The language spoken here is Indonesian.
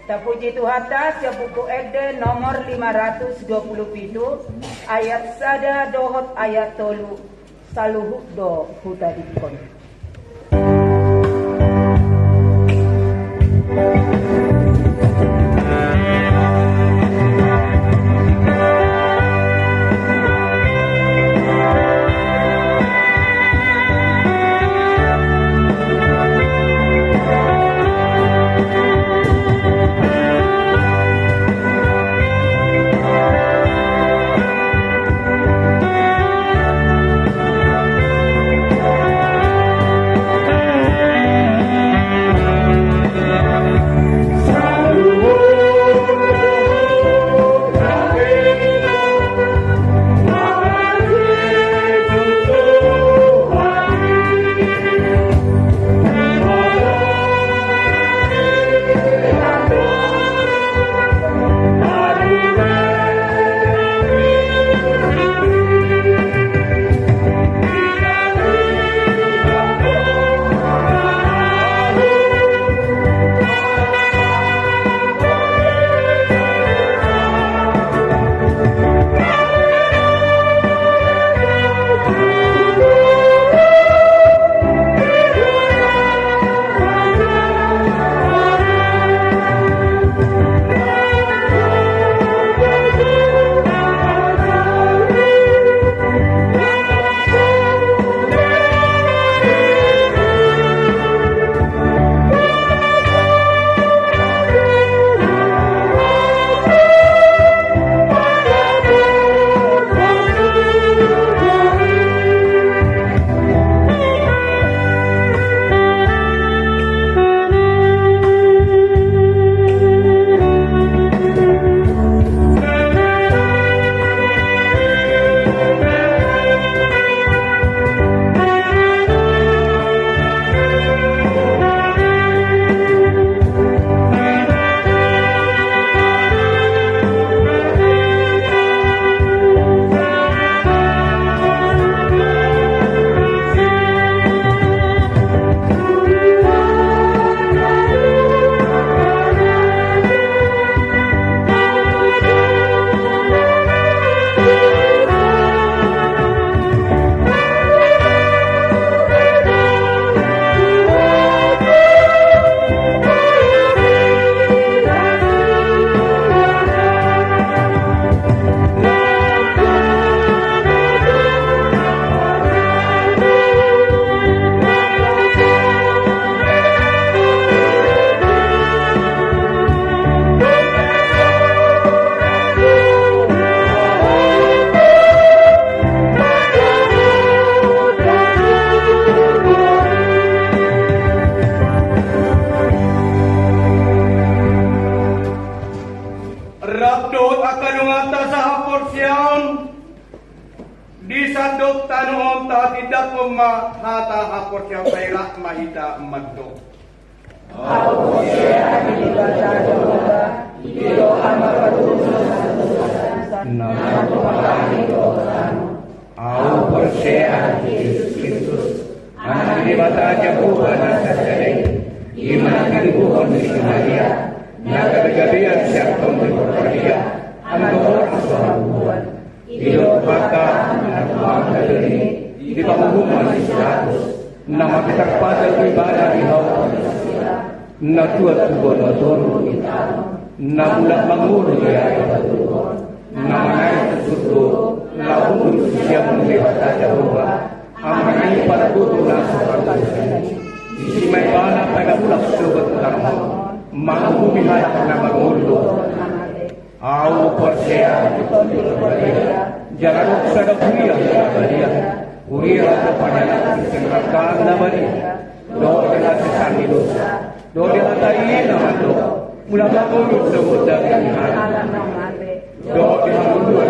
Terpuji Tuhan ya buku Eden nomor 527 ayat sada dohot ayat tolu saluhu do huta dikon. Disadok tanuhom ta tidak pema hata hapor yang bailak mahita madok. Aku saya dibaca doa, ilo Aku mengalami dosamu. Aku percaya Yesus Kristus. Anak dibaca Tuhan Nazaret. Iman Tuhan di Maria. Naga kejadian siap tongkol berdia. Anak Tuhan. Hidup mata anak ini di pengumuman status nama kita pada ibadah di hawa na tuat tuan motor na bulat manguru ya nama naik tutu lalu siap melihat Jehovah amanai pada tutu nasukan isi mai bana pada bulat sobat utama mampu melihat nama manguru Aku percaya jangan usah ada kuria kepada kesengrakan nama dia doa dengan sesani dosa doa dengan tayi nama doa mula bangun sebut dari doa dengan mundur